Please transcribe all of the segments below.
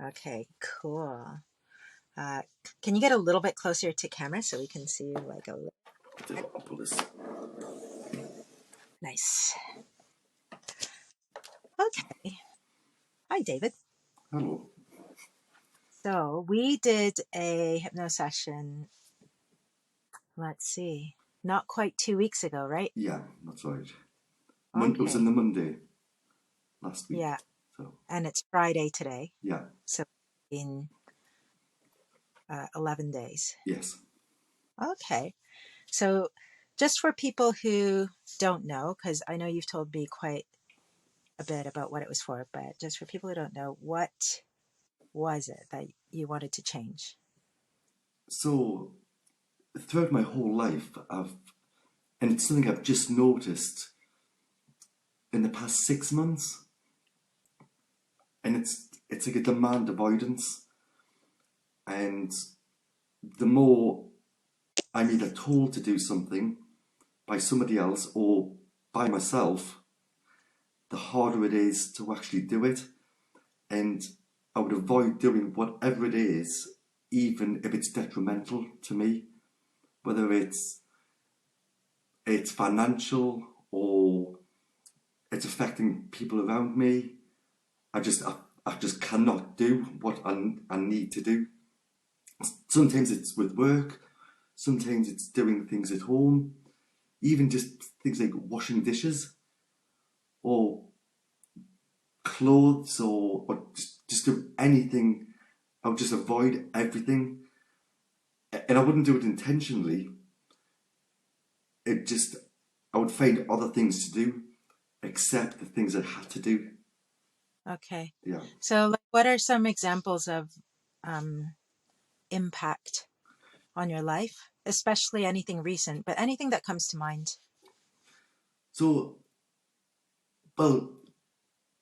Okay, cool. Can you get a little bit closer to camera so we can see you like a little? I'll pull this. Nice. Okay. Hi, David. Hello. So we did a hypno session, let's see, not quite 2 weeks ago, right? Yeah, that's right. It was Okay. on the Monday last week. Yeah. So And it's Friday today. yeah, So in 11 days. yes. Okay. So just for people who don't know, because I know you've told me quite a bit about what it was for, but just for people who don't know, what was it that you wanted to change? So throughout my whole life, and it's something I've just noticed in the past 6 months, and it's like a demand avoidance, and the more I'm either told to do something by somebody else or by myself, the harder it is to actually do it. And I would avoid doing whatever it is, even if it's detrimental to me, whether it's financial or it's affecting people around me. I just cannot do what I need to do. Sometimes it's with work, sometimes it's doing things at home, even just things like washing dishes or clothes or just do anything. I would just avoid everything. And I wouldn't do it intentionally. It just, I would find other things to do except the things I had to do. Okay. Yeah. So like, what are some examples of um, impact on your life, especially anything recent, but anything that comes to mind? So, well,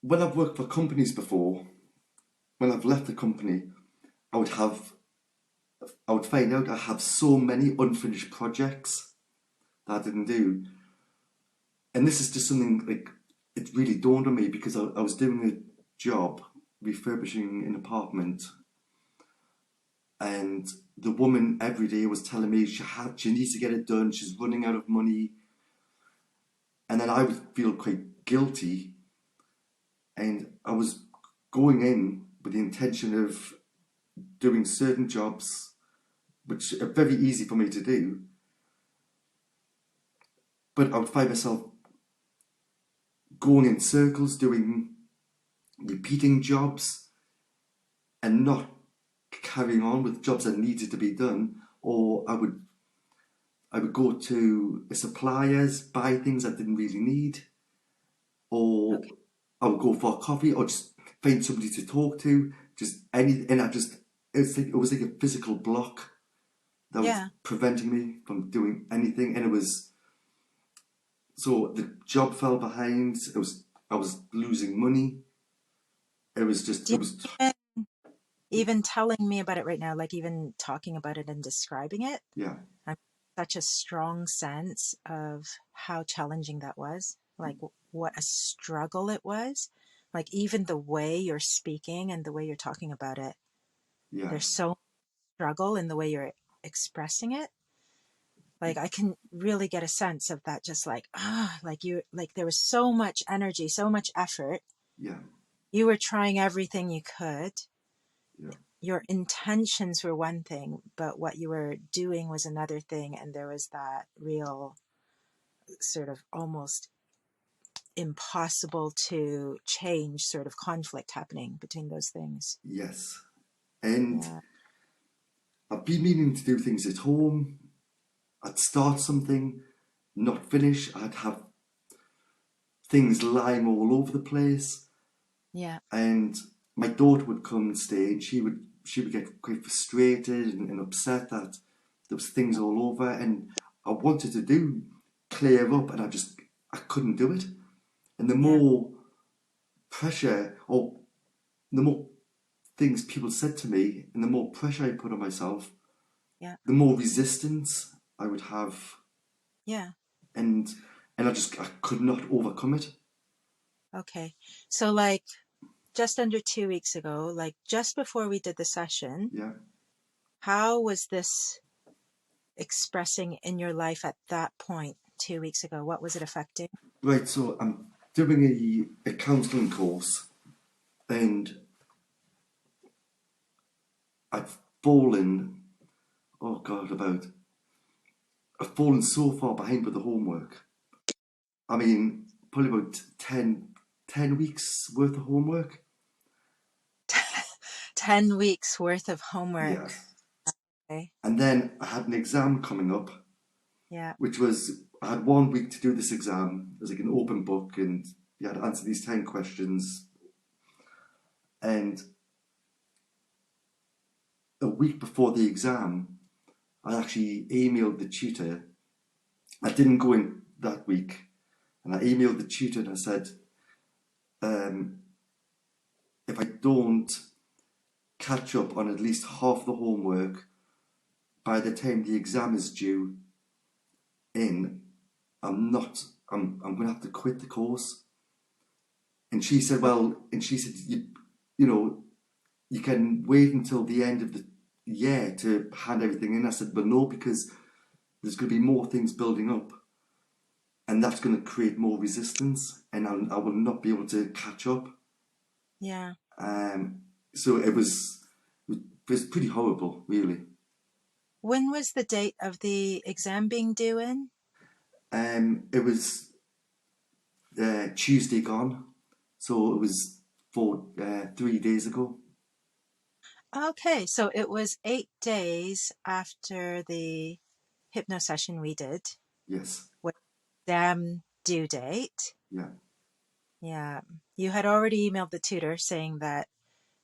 when I've worked for companies before, when I've left the company, I would have, I would find out I have so many unfinished projects that I didn't do. And this is just something like, it really dawned on me because I was doing a job refurbishing an apartment, and the woman every day was telling me she needs to get it done, she's running out of money. And then I would feel quite guilty, and I was going in with the intention of doing certain jobs which are very easy for me to do, but I would find myself going in circles doing repeating jobs and not carrying on with jobs that needed to be done. Or I would go to suppliers, buy things I didn't really need, or Okay. I would go for a coffee or just find somebody to talk to, just any, and it was like a physical block that was Yeah. preventing me from doing anything. And it was, so the job fell behind. I was losing money. It was just, Do it you was, mind even telling me about it right now, like even talking about it and describing it? yeah, I'm such a strong sense of how challenging that was, like what a struggle it was. Like even the way you're speaking and the way you're talking about it, yeah, there's so much struggle in the way you're expressing it. Like I can really get a sense of that, just like like you, like there was so much energy, so much effort. yeah, You were trying everything you could. yeah, Your intentions were one thing, but what you were doing was another thing, and there was that real sort of almost impossible to change sort of conflict happening between those things. yes. And Yeah. I've been meaning to do things at home. I'd start something, not finish. I'd have things lying all over the place. Yeah. And my daughter would come on stage. She would get quite frustrated and upset that there was things all over. And I wanted to do clear up, and I couldn't do it. And the Yeah. more pressure or the more things people said to me, and the more pressure I put on myself, Yeah. the more resistance I would have, Yeah. and I could not overcome it. Okay. So like just under 2 weeks ago, like just before we did the session, Yeah. how was this expressing in your life at that point 2 weeks ago? What was it affecting? Right, so I'm doing a counselling course, and I've fallen, oh God, I've fallen so far behind with the homework. I mean, probably about 10 weeks worth of homework. 10 weeks worth of homework. Yes. Okay. And then I had an exam coming up, Yeah. which was, I had 1 week to do this exam. It was like an open book, and you had to answer these 10 questions. And a week before the exam, I actually emailed the tutor. I didn't go in that week, and I emailed the tutor and I said, if I don't catch up on at least half the homework by the time the exam is due in, I'm not, I'm going to have to quit the course. And she said, you know, you can wait until the end of the year to hand everything in. I said, well, no, because there's going to be more things building up, and that's going to create more resistance, and I will not be able to catch up. Yeah. So it was pretty horrible, really. When was the date of the exam being due in? It was Tuesday gone, so it was 3 days ago. Okay, so it was 8 days after the hypno session we did Yes, with exam due date. yeah, Yeah, you had already emailed the tutor saying that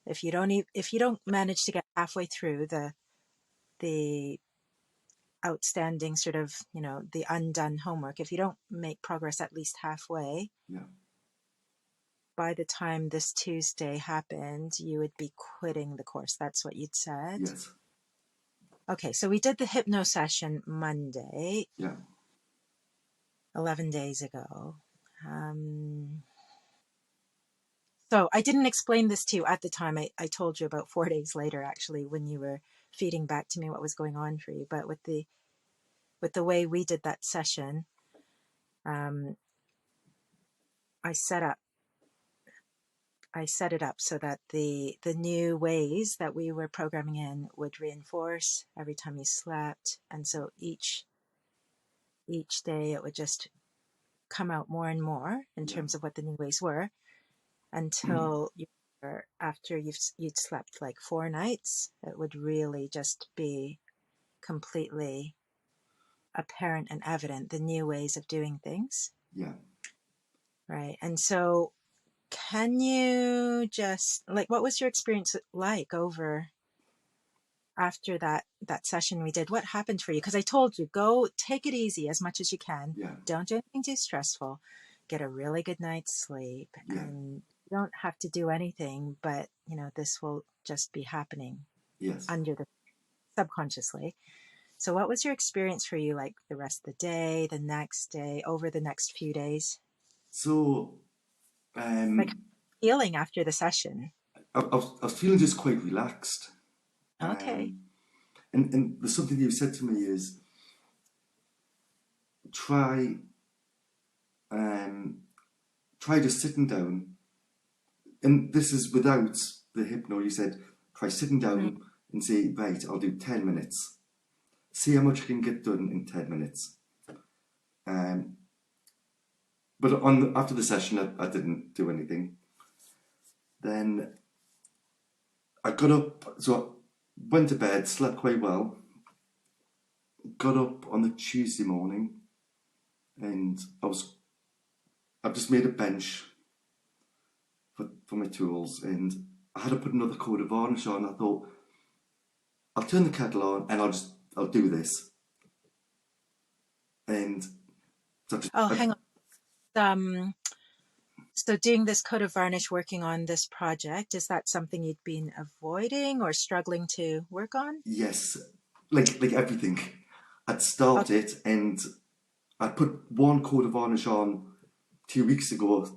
if you don't manage to get halfway through the outstanding sort of, the undone homework, if you don't make progress at least halfway, yeah, by the time this Tuesday happened, you would be quitting the course. That's what you'd said. yes, Okay, so we did the hypno session Monday, yeah, 11 days ago. So I didn't explain this to you at the time. I told you about 4 days later, actually, when you were feeding back to me what was going on for you. But with the way we did that session, um, I set it up so that the new ways that we were programming in would reinforce every time you slept, and so each day it would just come out more and more in yeah, terms of what the new ways were until after you'd slept like 4 nights, it would really just be completely apparent and evident, the new ways of doing things. yeah. Right. And so can you just, like, what was your experience like over after that session we did? What happened for you? Because I told you, go take it easy as much as you can. Yeah, Don't do anything too stressful. Get a really good night's sleep, yeah, and you don't have to do anything, but this will just be happening yes. under the subconsciously. So what was your experience for you, like the rest of the day, the next day, over the next few days? So Like um, feeling after the session? I was feeling just quite relaxed. Okay. Um, and there's something you said to me is try um, try just sitting down, and this is without the hypno. You said try sitting Mm-hmm. down and say, right, I'll do 10 minutes. See how much I can get done in 10 minutes. Um, but after the session, I didn't do anything. Then I got up, so I went to bed, slept quite well, got up on the Tuesday morning, and I've just made a bench for my tools, and I had to put another coat of varnish on. I thought, I'll turn the kettle on and I'll do this. And so Oh, hang on. So doing this coat of varnish, working on this project, is that something you'd been avoiding or struggling to work on? yes, like everything. I'd Okay. started and I put one coat of varnish on 2 weeks ago,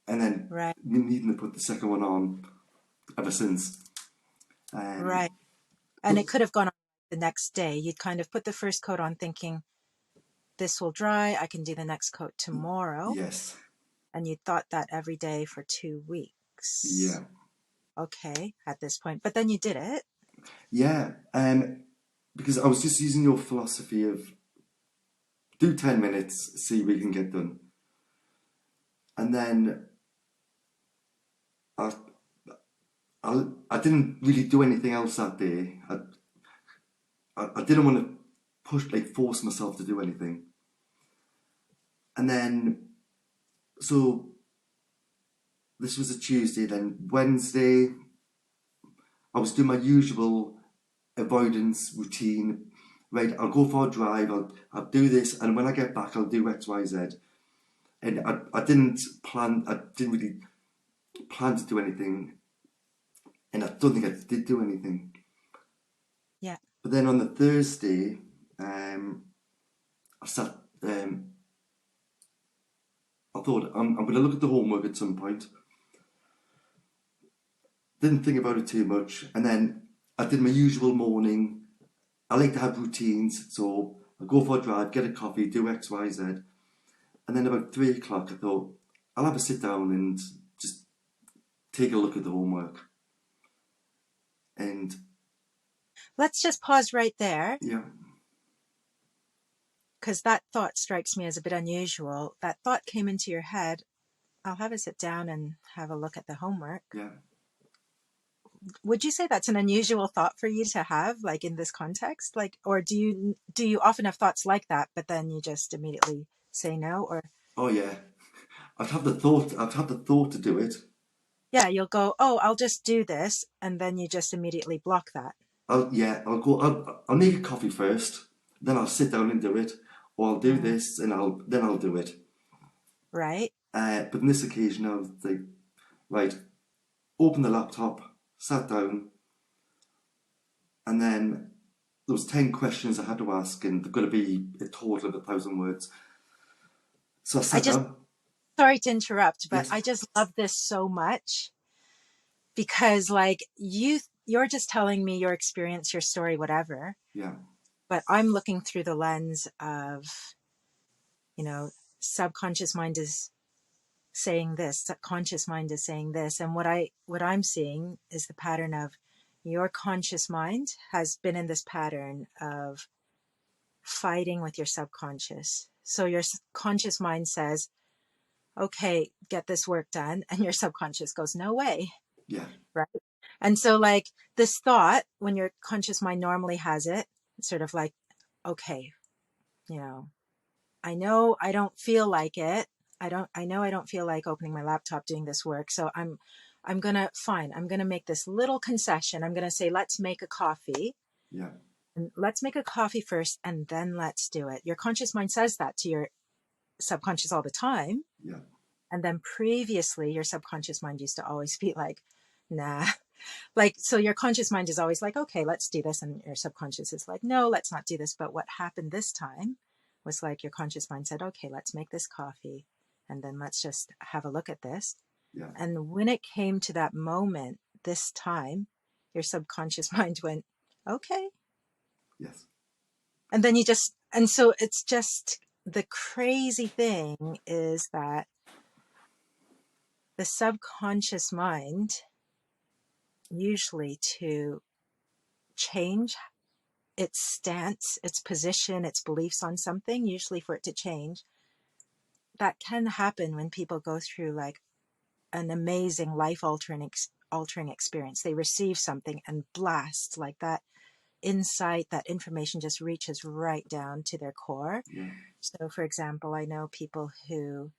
and then Right. needing to put the second one on ever since. Right. And But it could have gone on the next day. You'd kind of put the first coat on thinking, this will dry. I can do the next coat tomorrow. yes, And you thought that every day for 2 weeks. yeah, Okay, at this point. But then you did it. yeah. Because I was just using your philosophy of do 10 minutes, see what you can get done, and then I I didn't really do anything else that day. I didn't want to force myself to do anything. And then, so this was a Tuesday. Then Wednesday, I was doing my usual avoidance routine. Right, I'll go for a drive. I'll do this, and when I get back, I'll do X, Y, Z. And I didn't plan. I didn't really plan to do anything, and I don't think I did do anything. Yeah. But then on the Thursday, I sat. I thought I'm going to look at the homework at some point. Didn't think about it too much, and then I did my usual morning. I like to have routines, so I go for a drive, get a coffee, do X, Y, Z, and then about 3 o'clock, I thought I'll have a sit down and just take a look at the homework. And Let's just pause right there, yeah, because that thought strikes me as a bit unusual. That thought came into your head. I'll have a sit down and have a look at the homework. yeah. Would you say that's an unusual thought for you to have, like in this context? Like, or do you often have thoughts like that, but then you just immediately say no? Or Oh yeah, I'd have the thought. I'd have the thought to do it. yeah, you'll go, oh, I'll just do this, and then you just immediately block that, I'll go. I'll make a coffee first, then I'll sit down and do it, or I'll do this and I'll do it. right? But on this occasion, I was like, right, open the laptop, sat down, and then there was 10 questions I had to ask, and they're going to be a total of 1,000 words. So I I sat just, down. sorry to interrupt, but Yes. I just love this so much because like you're just telling me your experience, your story, whatever, Yeah. but I'm looking through the lens of, you know, subconscious mind is saying this, subconscious mind is saying this, and what I'm seeing is the pattern of your conscious mind has been in this pattern of fighting with your subconscious. So your conscious mind says, okay, get this work done, and your subconscious goes, no way. Yeah. Right. And so like this thought, when your conscious mind normally has it, it's sort of like, okay, you know I don't feel like it. I don't feel like opening my laptop doing this work. So I'm gonna make this little concession. I'm gonna say, let's make a coffee. Yeah. And let's make a coffee first and then let's do it. Your conscious mind says that to your subconscious all the time. Yeah. And then previously your subconscious mind used to always be like, nah. Like, so your conscious mind is always like, okay, let's do this. And your subconscious is like, no, let's not do this. But what happened this time was like your conscious mind said, okay, let's make this coffee. And then let's just have a look at this. Yeah. And when it came to that moment, this time, your subconscious mind went, okay. Yes. And then and so it's just the crazy thing is that the subconscious mind, usually to change its stance, its position, its beliefs on something, usually for it to change, that can happen when people go through like an amazing life altering experience. They receive something and blast like that insight, that information just reaches right down to their core. Yeah. So for example, I know people who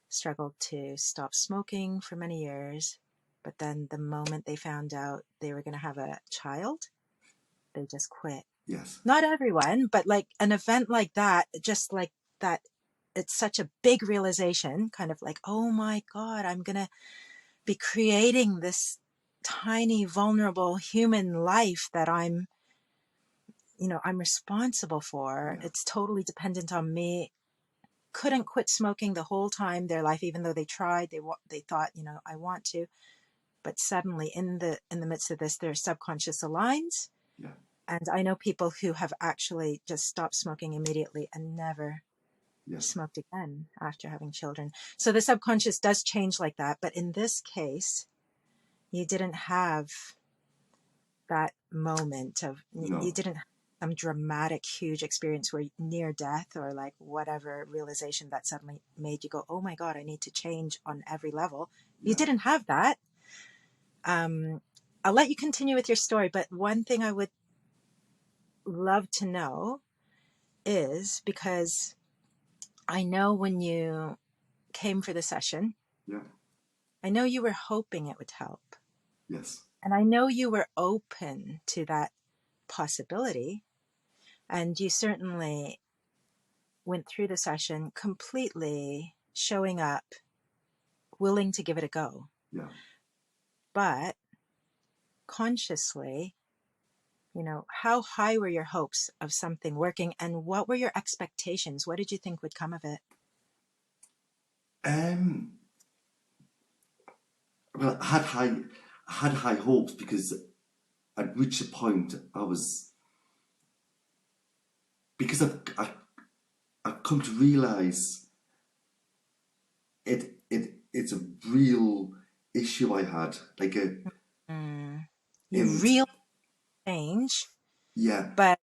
struggled to stop smoking for many years, but then the moment they found out they were going to have a child, they just quit. Yes. Not everyone, but like an event like that, just like that, it's such a big realization, kind of like, oh my God, I'm going to be creating this tiny, vulnerable human life that I'm responsible for. Yeah. It's totally dependent on me couldn't quit smoking the whole time their life, even though they tried, they thought, I want to, but suddenly in the midst of this, their subconscious aligns. Yeah. And I know people who have actually just stopped smoking immediately and never Yeah. smoked again after having children. So the subconscious does change like that. But in this case, you didn't have that moment of, you No. didn't have some dramatic, huge experience where near death or like whatever realization that suddenly made you go, oh my God, I need to change on every level. You Yeah. didn't have that. I'll let you continue with your story, but one thing I would love to know is, because I know when you came for the session, Yeah. I know you were hoping it would help. Yes. And I know you were open to that possibility. And you certainly went through the session completely showing up, willing to give it a go. Yeah. But consciously, how high were your hopes of something working, and what were your expectations? What did you think would come of it? Um. Well, I had high hopes because I'd reached a point because I've come to realise it's a real issue I had, like Mm. You and really changed, yeah, but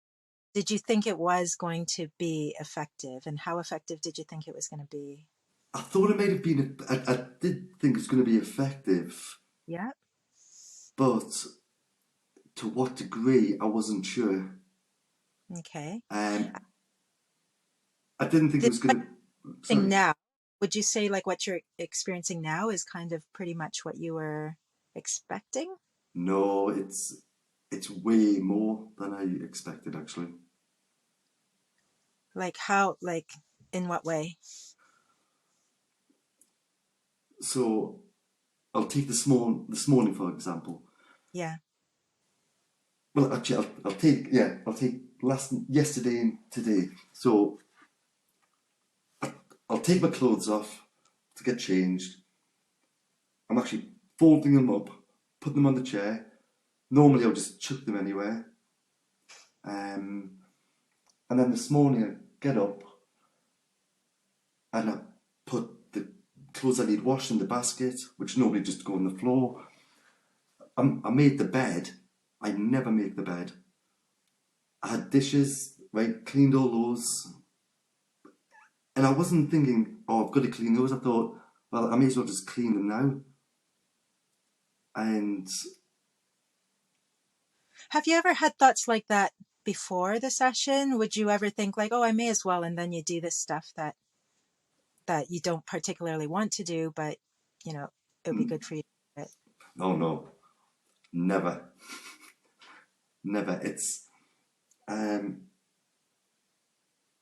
did you think it was going to be effective? And how effective did you think it was going to be? I thought it might have been. I did think it's going to be effective, Yeah. but to what degree I wasn't sure. Okay. Um, I didn't think it The was going to. thing Sorry, now, would you say like what you're experiencing now is kind of pretty much what you were expecting? no, it's way more than I expected actually. Like how, like in what way? So I'll take this morning for example. Yeah. Well, actually, I'll take yesterday and today. So I'll take my clothes off to get changed. I'm actually folding them up, put them on the chair. Normally, I'll just chuck them anywhere. Um, and then this morning, I get up and I put the clothes I need washed in the basket, which normally just go on the floor. I made the bed. I never make the bed. I had dishes, right? Cleaned all those. And I wasn't thinking, oh, I've got to clean those. I thought, well, I may as well just clean them now. And Have you ever had thoughts like that before the session? Would you ever think like, oh, I may as well, and then you do this stuff that you don't particularly want to do, but it would be good for you to do it. oh no, never, never. It's um,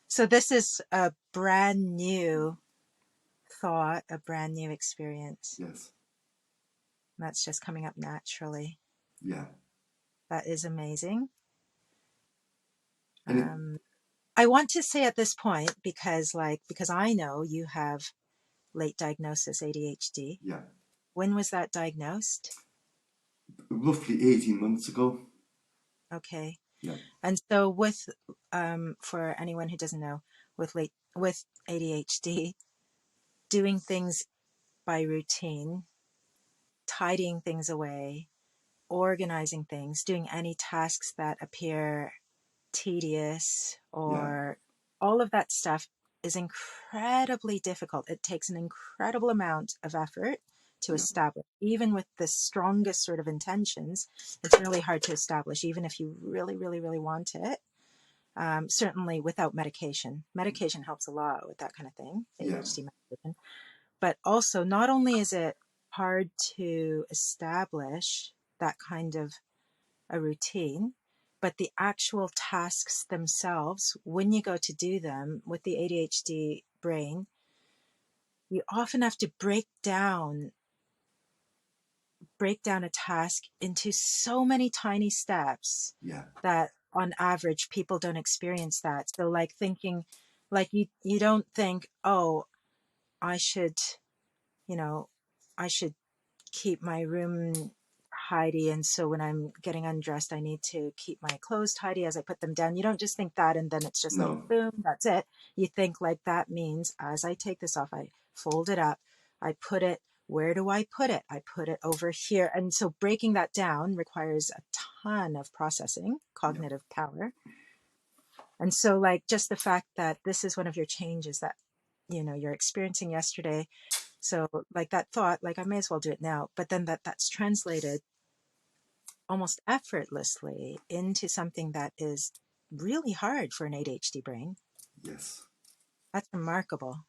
So this is a brand new thought, a brand new experience yes, that's just coming up naturally. yeah, That is amazing. and it, I want to say at this point, because I know you have late diagnosis ADHD. yeah, When was that diagnosed? roughly 18 months ago. Okay. Yeah, And so for anyone who doesn't know, with ADHD, doing things by routine, tidying things away, organizing things, doing any tasks that appear tedious yeah, or all of that stuff is incredibly difficult. It takes an incredible amount of effort to yeah, establish. Even with the strongest sort of intentions, it's really hard to establish, even if you really, really, really want it. Certainly without medication. Medication helps a lot with that kind of thing, yeah, ADHD medication. But also, not only is it hard to establish that kind of a routine, but the actual tasks themselves, when you go to do them with the ADHD brain, you often have to break down a task into so many tiny steps yeah, that on average people don't experience that. So like thinking, Like you don't think, oh, I should, you know, I should keep my room tidy, and so when I'm getting undressed I need to keep my clothes tidy as I put them down. You don't just think that and then it's just like No. boom, that's it. You think like that means as I take this off, I fold it up, I put it, where do I put it? I put it over here. And so breaking that down requires a ton of processing, Yeah. cognitive power. And so like just the fact that this is one of your changes that you're experiencing yesterday. So like that thought, like I may as well do it now, but then that's translated almost effortlessly into something that is really hard for an ADHD brain. Yes. That's remarkable.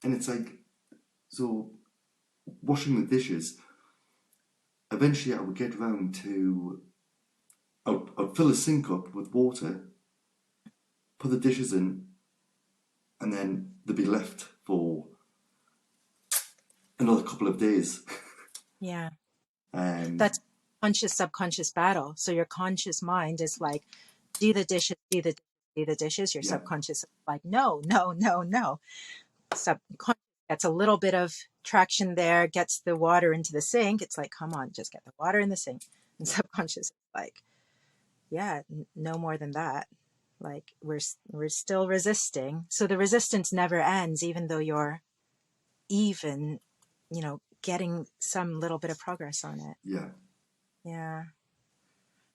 And it's like, so washing the dishes, eventually I would get round to, I'd fill a sink up with water, put the dishes in, and then they'd be left for another couple of days. Yeah. um, That's conscious subconscious battle. So your conscious mind is like, do the dishes, do the dishes, do the dishes. Your yeah, subconscious is like, no, no, no, no. Subconscious gets a little bit of traction there, gets the water into the sink. It's like, come on, just get the water in the sink. And yeah, subconscious is like, yeah, no more than that. Like we're still resisting. So the resistance never ends, even though you're even, getting some little bit of progress on it. yeah, Yeah.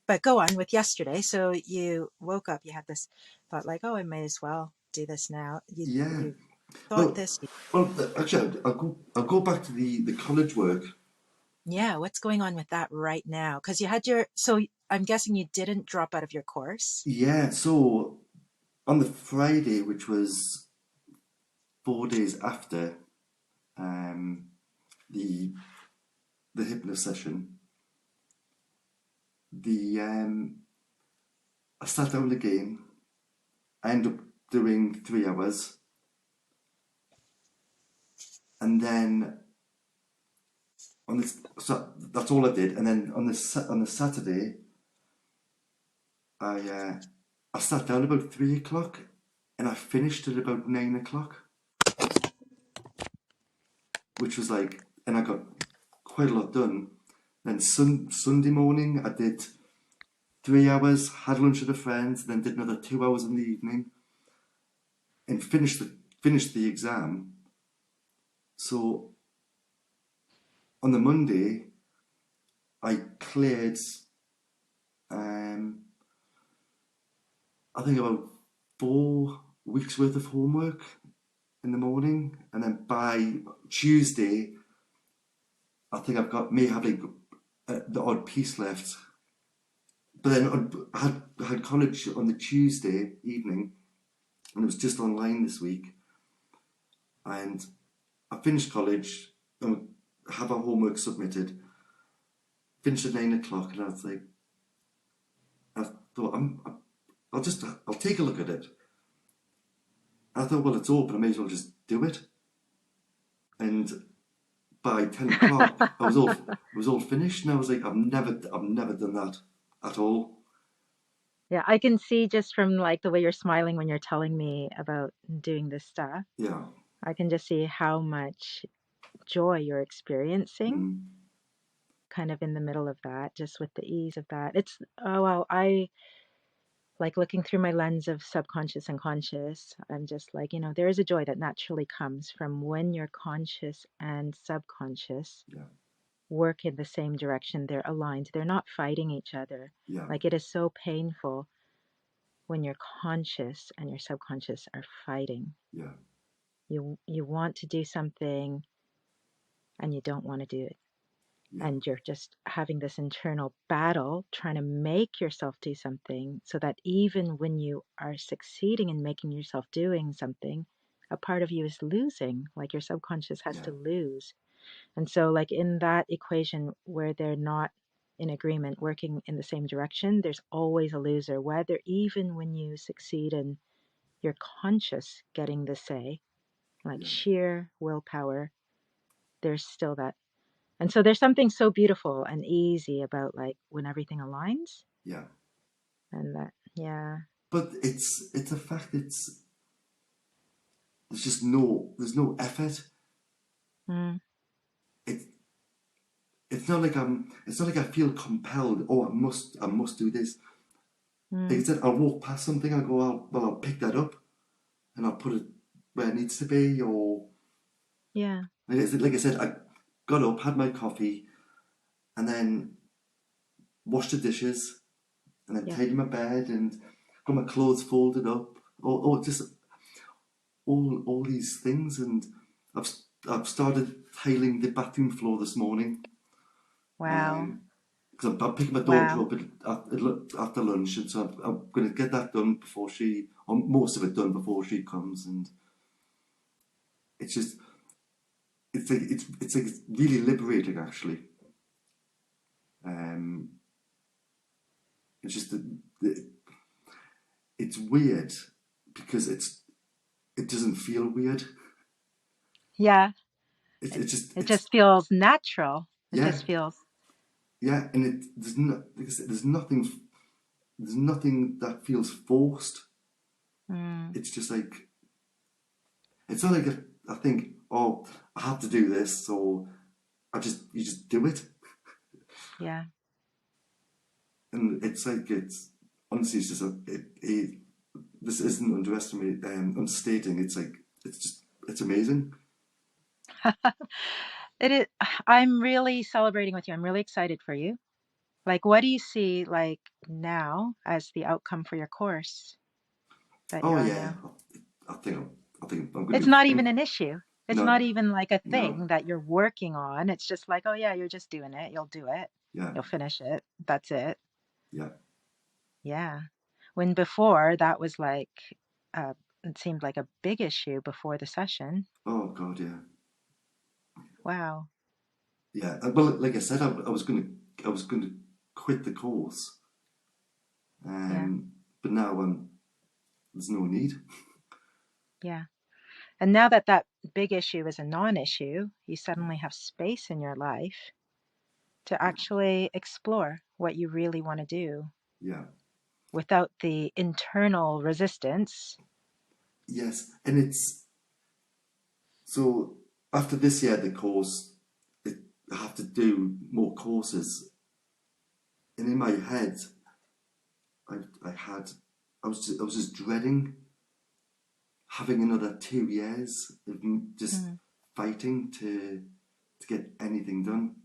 But go on with yesterday. So you woke up, you had this thought like, oh, I may as well do this now. You yeah. you thought Well, this. actually, I'll go back to the college work. Yeah, what's going on with that right now? Because you had so I'm guessing you didn't drop out of your course. Yeah, so on the Friday, which was 4 days after um, the the hypno session, the I sat down again. I ended up doing 3 hours, and then on this, so that's all I did. And then on the Saturday, I I sat down about 3 o'clock, and I finished at about 9 o'clock, which was like, and I got quite a lot done. Then Sunday morning, I did 3 hours, had lunch with a friend, then did another 2 hours in the evening, and finished the exam. So on the Monday, I cleared, um, I think about 4 weeks worth of homework in the morning, and then by Tuesday, I think may have like the odd piece left. But then I had college on the Tuesday evening, and it was just online this week. And I finished college and have our homework submitted. Finished at 9 o'clock, and I was like, I thought I'll take a look at it. I thought, well, it's open. I may as well just do it. And by 10 o'clock, I was all finished, and I was like, I've never done that at all. Yeah, I can see just from like the way you're smiling when you're telling me about doing this stuff. Yeah. I can just see how much joy you're experiencing Mm. kind of in the middle of that, just with the ease of that. It's, oh, well, I like looking through my lens of subconscious and conscious. I'm just like, there is a joy that naturally comes from when your conscious and subconscious Yeah. work in the same direction. They're aligned, they're not fighting each other. Yeah. Like it is so painful when your conscious and your subconscious are fighting. Yeah. You want to do something and you don't want to do it. Yeah. And you're just having this internal battle trying to make yourself do something so that even when you are succeeding in making yourself doing something, a part of you is losing, like your subconscious has Yeah. to lose. And so, like in that equation where they're not in agreement, working in the same direction, there's always a loser, whether even when you succeed in your conscious getting the say, like Yeah. sheer willpower, there's still that. And so there's something so beautiful and easy about like when everything aligns Yeah. and that, yeah, But it's a fact. there's no effort. Mm. It it's not like I feel compelled. Oh, I must do this. Like I Mm. said, I'll walk past something. I'll pick that up and I'll put it where it needs to be. Or Yeah. like I said, I got up, had my coffee, and then washed the dishes, and then Yeah. tidied my bed and got my clothes folded up. Or just all these things. And I've I've started tiling the bathroom floor this morning. Wow. Because I'm picking my daughter Wow. up after lunch, and so I'm going to get that done or most of it done before she comes. And it's just, it's like it's really liberating actually. Um, it's just it's weird because it doesn't feel weird. Yeah. It, It, it just it it's just feels natural. It yeah, just feels. yeah, and there's no, like I said, there's nothing that feels forced. Mm. It's just like it's not like I think, oh, I have to do this, or you just do it. Yeah. And it's like it's honestly it's just this isn't understating. It's like it's amazing. It is. I'm really celebrating with you. I'm really excited for you. Like, what do you see like now as the outcome for your course that Oh you're on yeah, now? I think I'm going It's to be not even an issue. It's no not even like a no thing that you're working on. It's just like, oh yeah, you're just doing it. You'll do it. yeah You'll finish it. That's it. yeah Yeah. When before that was like, it seemed like a big issue before the session. oh god Wow. yeah. Well, like I said, I was going to quit the course, Yeah. but now there's no need. Yeah. And now that that big issue is a non-issue, you suddenly have space in your life to actually explore what you really want to do Yeah. without the internal resistance. Yes, and it's so after this year the course, it, I have to do more courses, and in my head, I I had I was just dreading having another 2 years of just Mm. fighting to get anything done.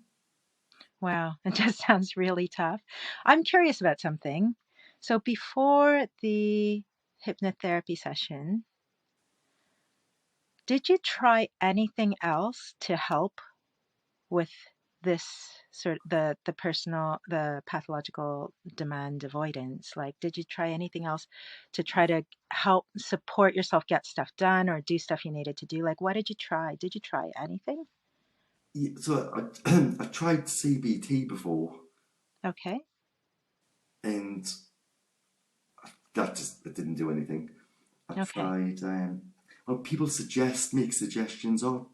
Wow, it just sounds really tough. I'm curious about something. So before the hypnotherapy session, did you try anything else to help with this sort the pathological demand avoidance? Like, did you try anything else to try to help support yourself get stuff done or do stuff you needed to do? Like, what did you try? Did you try anything? Yeah, so I tried CBT before, Okay. and that just it didn't do anything. I Okay. tried. Well, people make suggestions. Oh,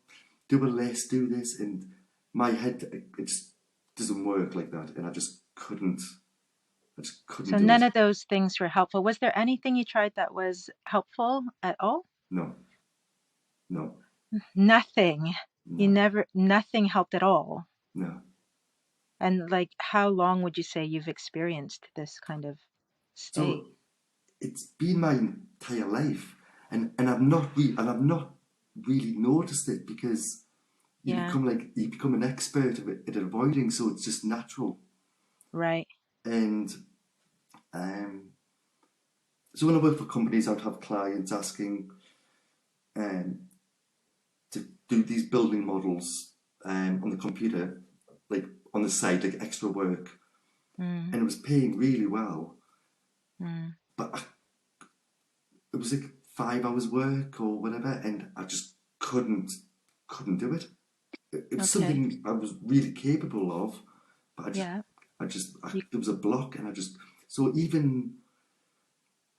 do a list, do this, and my head it just doesn't work like that, and I just couldn't So do it. none of those things were helpful. Was there anything you tried that was helpful at all? No, no, Nothing. You no, never, nothing helped at all. no. And like, how long would you say you've experienced this kind of state? So it's been my entire life, and I've not really noticed it because Yeah, you become an expert at avoiding, so it's just natural. right. And um, so when I work for companies, I'd have clients asking um, to do these building models on the computer, like on the side, like extra work, Mm, and it was paying really well, mm. but it was like 5 hours work or whatever, and I just couldn't do it. It was Okay. something I was really capable of, but Yeah. You, there was a block, and I just so even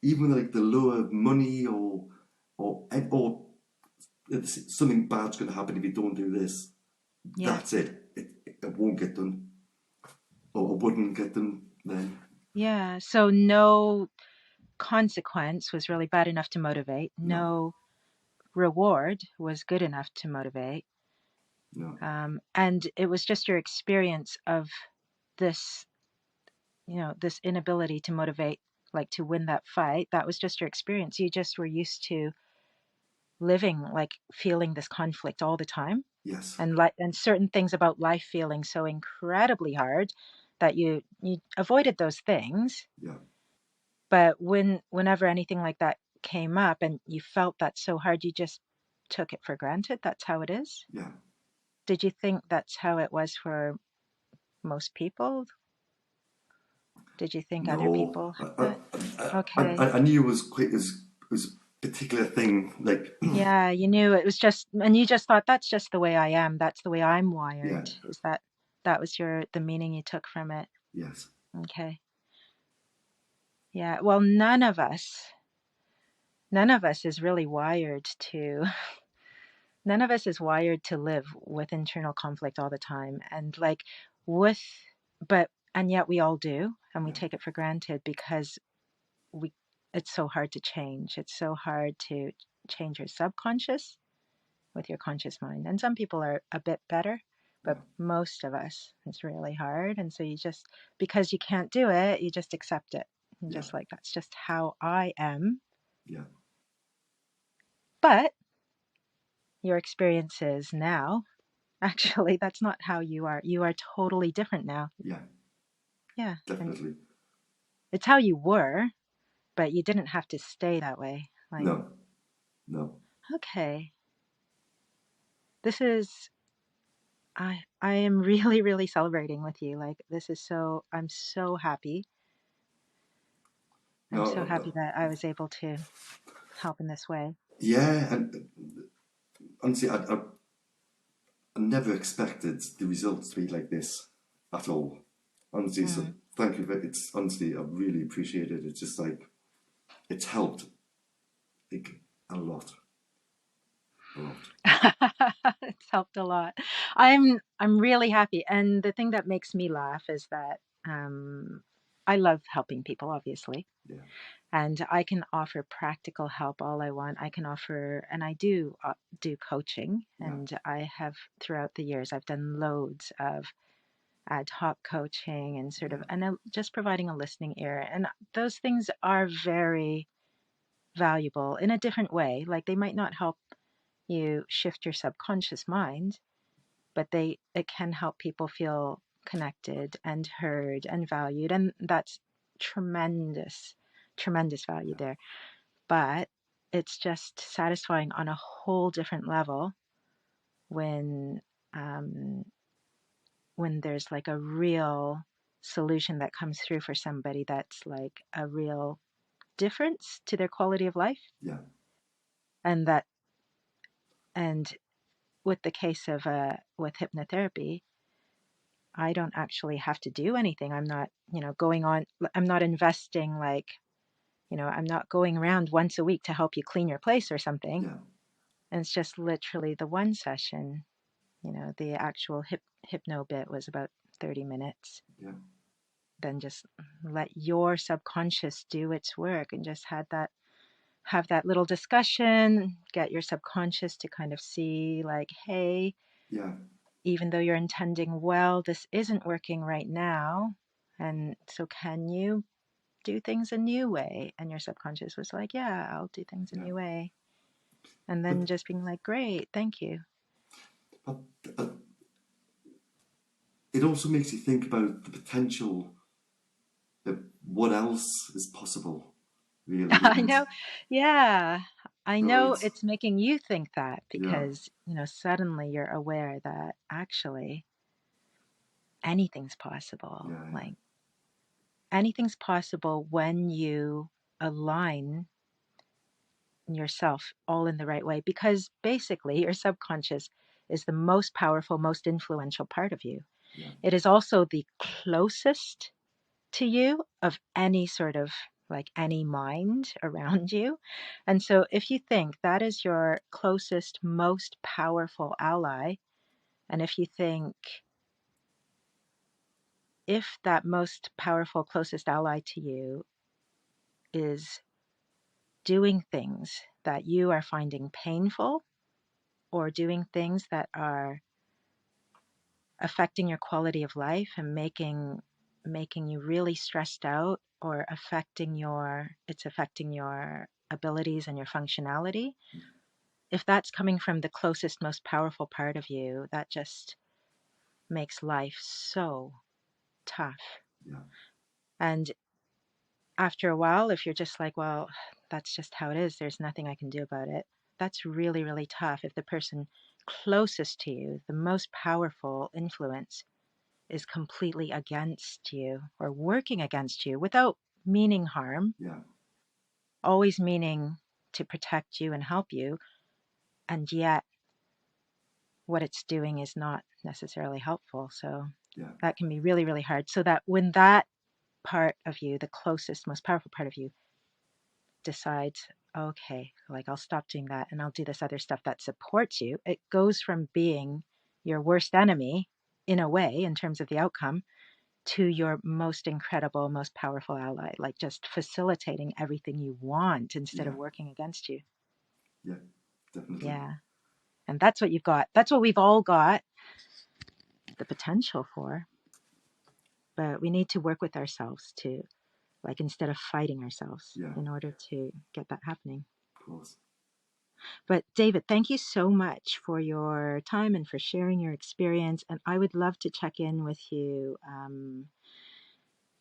like the lower money or something bad's going to happen if you don't do this. yeah. That's it. It won't get done, or it wouldn't get done then. Yeah. So no consequence was really bad enough to motivate. No, No reward was good enough to motivate. No. And it was just your experience of this, this inability to motivate, like to win that fight. That was just your experience. You just were used to living, like feeling this conflict all the time, Yes. and certain things about life feeling so incredibly hard that you avoided those things. Yeah. But whenever anything like that came up and you felt that so hard, you just took it for granted. That's how it is. Yeah. Did you think that's how it was for most people? Did you think other No. people had that? Okay. I knew it was quite, it was a particular thing. Like, Yeah, you knew it was just, and you just thought that's just the way I am. That's the way I'm yeah. wired. Is that was the meaning you took from it? Yes. Okay. Yeah. Well, none of us is really wired to, none of us is wired to live with internal conflict all the time. And like with, and yet we all do, and we Yeah. take it for granted because we, it's so hard to change. It's so hard to change your subconscious with your conscious mind. And some people are a bit better, but Yeah. most of us, it's really hard. And so you just, because you can't do it, you just accept it. And Yeah. just like, that's just how I am. Yeah. But your experiences now, actually, that's not how you are. You are totally different now. Yeah. Yeah. And Definitely. it's how you were, but you didn't have to stay that way. Like, No. No. okay, this is, I am really, really celebrating with you. Like, this is so, I'm so happy. I'm so No. happy that I was able to help in this way. Yeah. And honestly, I never expected the results to be like this at all. Honestly, so Mm. thank you. It's honestly, I really appreciate it. It's just like, it's helped like, a lot. A lot. It's helped a lot. I'm really happy. And the thing that makes me laugh is that I love helping people, obviously. Yeah. And I can offer practical help all I want. I can offer, and I do coaching. Yeah. And I have throughout the years, I've done loads of ad hoc coaching and sort of, Yeah. and just providing a listening ear. And those things are very valuable in a different way. Like they might not help you shift your subconscious mind, but it can help people feel connected and heard and valued. And that's tremendous, tremendous value Yeah. there. But it's just satisfying on a whole different level when um, when there's like a real solution that comes through for somebody that's like a real difference to their quality of life. Yeah. And that, and with the case of with hypnotherapy, I don't actually have to do anything. I'm not, going on, I'm not investing like, I'm not going around once a week to help you clean your place or something. Yeah. And it's just literally the one session. The actual hypno bit was about 30 minutes. Yeah. Then just let your subconscious do its work and just have that little discussion, get your subconscious to kind of see like, hey, Yeah. even though you're intending well, this isn't working right now. And so can you do things a new way? And your subconscious was like, yeah, I'll do things a Yeah. new way. And But then just being like, great, thank you. but it also makes you think about the potential that what else is possible, really, I isn't it? know. Yeah. I So know it's it's making you think that yeah. because, suddenly you're aware that actually anything's possible. Yeah. Yeah. Like anything's possible when you align yourself all in the right way because basically your subconscious is the most powerful, most influential part of you. Yeah. It is also the closest to you of any sort of like any mind around you. And so if you think that is your closest, most powerful ally, and if you think if that most powerful, closest ally to you is doing things that you are finding painful or doing things that are affecting your quality of life and making you really stressed out, or affecting your abilities and your functionality, if that's coming from the closest, most powerful part of you, that just makes life so tough. Yeah. And after a while, if you're just like, well, that's just how it is, there's nothing I can do about it, that's really, really tough. If the person closest to you, the most powerful influence, is completely against you or working against you without meaning harm, Yeah. always meaning to protect you and help you, and yet what it's doing is not necessarily helpful. So Yeah. that can be really, really hard. So that when that part of you, the closest, most powerful part of you, decides, okay, like I'll stop doing that and I'll do this other stuff that supports you, it goes from being your worst enemy in a way, in terms of the outcome, to your most incredible, most powerful ally, like just facilitating everything you want instead Yeah. of working against you. Yeah. Definitely. Yeah. And that's what you've got. That's what we've all got the potential for. But we need to work with ourselves to, like, instead of fighting ourselves Yeah. in order to get that happening. Of course. But David, thank you so much for your time and for sharing your experience. And I would love to check in with you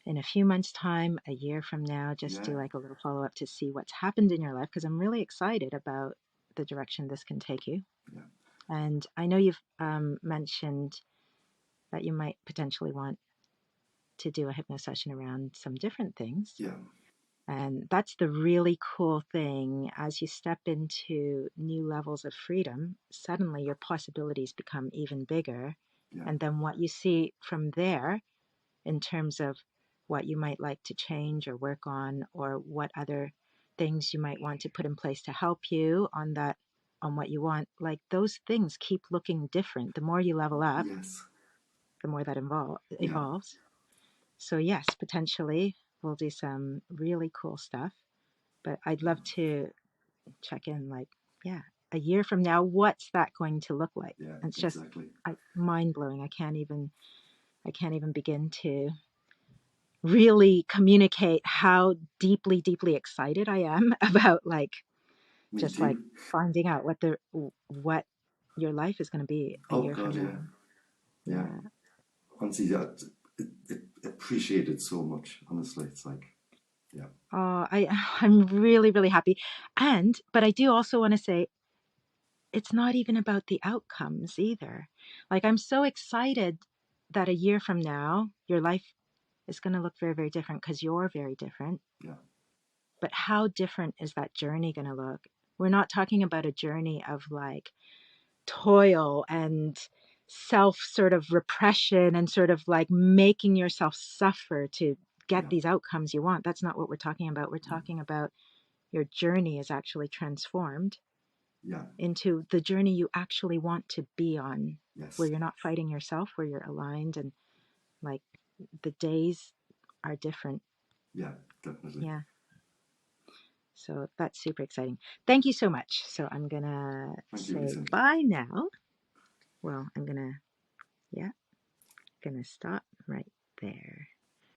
in a few months' time, a year from now, just Yeah. do like a little follow up to see what's happened in your life, because I'm really excited about the direction this can take you. Yeah. And I know you've mentioned that you might potentially want to do a hypno session around some different things. Yeah. And that's the really cool thing. As you step into new levels of freedom, suddenly your possibilities become even bigger. Yeah. And then what you see from there, in terms of what you might like to change or work on, or what other things you might want to put in place to help you on that, on what you want, like those things keep looking different. The more you level up, Yes. the more that Yeah. evolves. So yes, potentially we'll do some really cool stuff, but I'd love to check in, like, yeah, a year from now, what's that going to look like? Yeah. And it's just Exactly. mind blowing. I can't even begin to really communicate how deeply, deeply excited I am about, like, Me just like too. finding out what your life is going to be a Oh year from God. Yeah. now. Yeah. Yeah. Honestly, that it appreciate it so much. Honestly, it's like, yeah. Oh, I'm really, really happy. But I do also want to say it's not even about the outcomes either. Like, I'm so excited that a year from now, your life is going to look very, very different because you're very different. Yeah. But how different is that journey going to look? We're not talking about a journey of like toil and self sort of repression and sort of like making yourself suffer to get Yeah. these outcomes you want. That's not what we're talking about. We're talking about your journey is actually transformed Yeah. into the journey you actually want to be on, where Yes. you're not fighting yourself, where you're aligned, and like the days are different. Yeah. Definitely. Yeah. So that's super exciting. Thank you so much. So I'm going to Thank you, say Lisa. bye now. Well, I'm going to, yeah, going to stop right there.